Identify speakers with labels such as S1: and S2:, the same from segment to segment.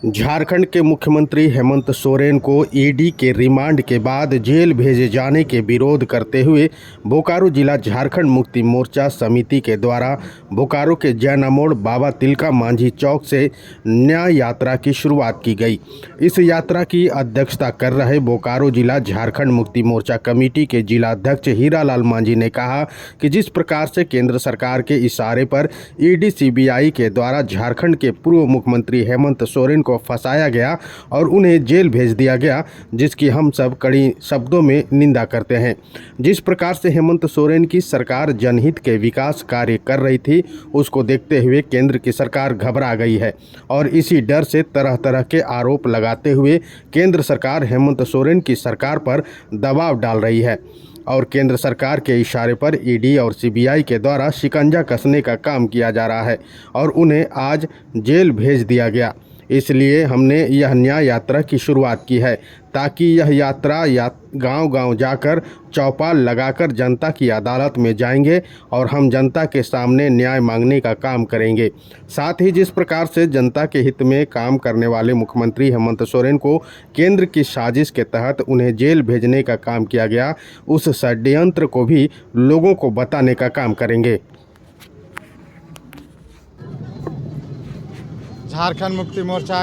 S1: झारखंड के मुख्यमंत्री हेमंत सोरेन को ईडी के रिमांड के बाद जेल भेजे जाने के विरोध करते हुए बोकारो जिला झारखंड मुक्ति मोर्चा समिति के द्वारा बोकारो के जैना मोड़ बाबा तिलका मांझी चौक से न्याय यात्रा की शुरुआत की गई। इस यात्रा की अध्यक्षता कर रहे बोकारो जिला झारखंड मुक्ति मोर्चा कमेटी के जिला अध्यक्ष हीरालाल मांझी ने कहा कि जिस प्रकार से केंद्र सरकार के इशारे पर ईडी सीबीआई के द्वारा झारखंड के पूर्व मुख्यमंत्री हेमंत सोरेन को फंसाया गया और उन्हें जेल भेज दिया गया, जिसकी हम सब कड़ी शब्दों में निंदा करते हैं। जिस प्रकार से हेमंत सोरेन की सरकार जनहित के विकास कार्य कर रही थी, उसको देखते हुए केंद्र की सरकार घबरा गई है और इसी डर से तरह तरह के आरोप लगाते हुए केंद्र सरकार हेमंत सोरेन की सरकार पर दबाव डाल रही है और केंद्र सरकार के इशारे पर ईडी और सीबीआई के द्वारा शिकंजा कसने का काम किया जा रहा है और उन्हें आज जेल भेज दिया गया। इसलिए हमने यह न्याय यात्रा की शुरुआत की है ताकि यह यात्रा गांव-गांव जाकर चौपाल लगाकर जनता की अदालत में जाएंगे और हम जनता के सामने न्याय मांगने का काम करेंगे। साथ ही जिस प्रकार से जनता के हित में काम करने वाले मुख्यमंत्री हेमंत सोरेन को केंद्र की साजिश के तहत उन्हें जेल भेजने का काम किया गया, उस षड्यंत्र को भी लोगों को बताने का काम करेंगे।
S2: झारखंड मुक्ति मोर्चा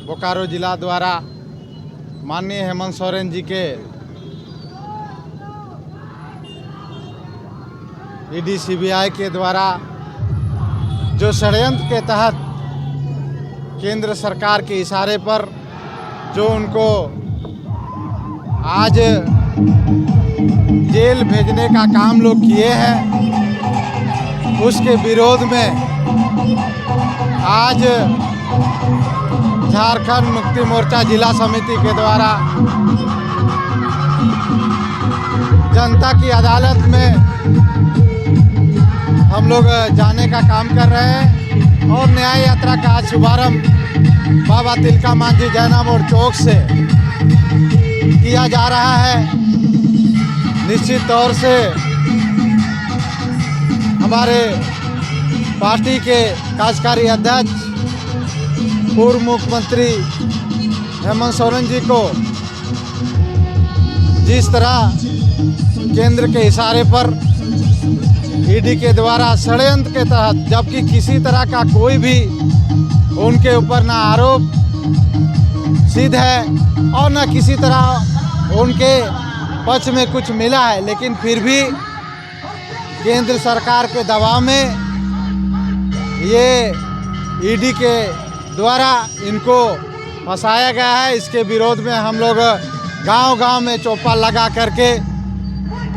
S2: बोकारो जिला द्वारा माननीय हेमंत सोरेन जी के ईडी सीबीआई के द्वारा जो षड्यंत्र के तहत केंद्र सरकार के इशारे पर जो उनको आज जेल भेजने का काम लोग किए हैं, उसके विरोध में आज झारखंड मुक्ति मोर्चा जिला समिति के द्वारा जनता की अदालत में हम लोग जाने का काम कर रहे हैं और न्याय यात्रा का आज शुभारंभ बाबा तिलका मांझी जैना मोड़ चौक से किया जा रहा है। निश्चित तौर से हमारे पार्टी के कार्यकारी अध्यक्ष पूर्व मुख्यमंत्री हेमंत सोरेन जी को जिस तरह केंद्र के इशारे पर ईडी के द्वारा षड्यंत्र के तहत, जबकि किसी तरह का कोई भी उनके ऊपर ना आरोप सिद्ध है और न किसी तरह उनके पक्ष में कुछ मिला है, लेकिन फिर भी केंद्र सरकार के दबाव में ये ईडी के द्वारा इनको फंसाया गया है। इसके विरोध में हम लोग गांव-गांव में चौपाल लगा करके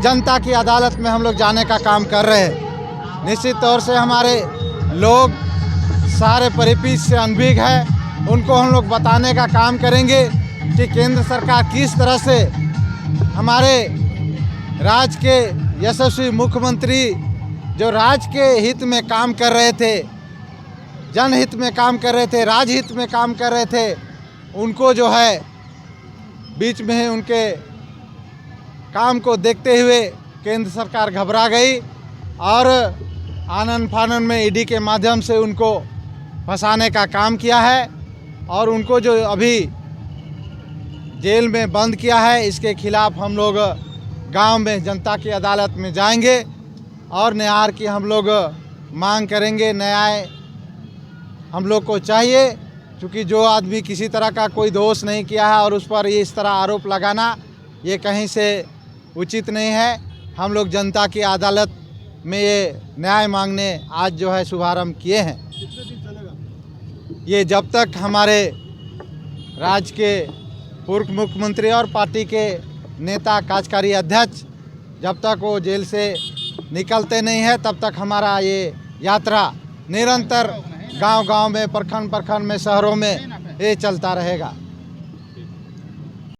S2: जनता की अदालत में हम लोग जाने का काम कर रहे हैं। निश्चित तौर से हमारे लोग सारे परिपीठ से अनभिज्ञ है, उनको हम लोग बताने का काम करेंगे कि केंद्र सरकार किस तरह से हमारे राज्य के यशस्वी मुख्यमंत्री जो राज्य के हित में काम कर रहे थे, जनहित में काम कर रहे थे, राजहित में काम कर रहे थे, उनको जो है बीच में उनके काम को देखते हुए केंद्र सरकार घबरा गई और आनन फानन में ईडी के माध्यम से उनको फंसाने का काम किया है और उनको जो अभी जेल में बंद किया है, इसके खिलाफ हम लोग गांव में जनता की अदालत में जाएंगे और न्याय की हम लोग मांग करेंगे। न्याय हम लोग को चाहिए, क्योंकि जो आदमी किसी तरह का कोई दोष नहीं किया है और उस पर ये इस तरह आरोप लगाना ये कहीं से उचित नहीं है। हम लोग जनता की अदालत में ये न्याय मांगने आज जो है शुभारंभ किए हैं। ये जब तक हमारे राज्य के पूर्व मुख्यमंत्री और पार्टी के नेता कार्यकारी अध्यक्ष जब तक वो जेल से निकलते नहीं है, तब तक हमारा ये यात्रा निरंतर गांव-गांव में, प्रखंड-प्रखंड में, शहरों में ये चलता रहेगा।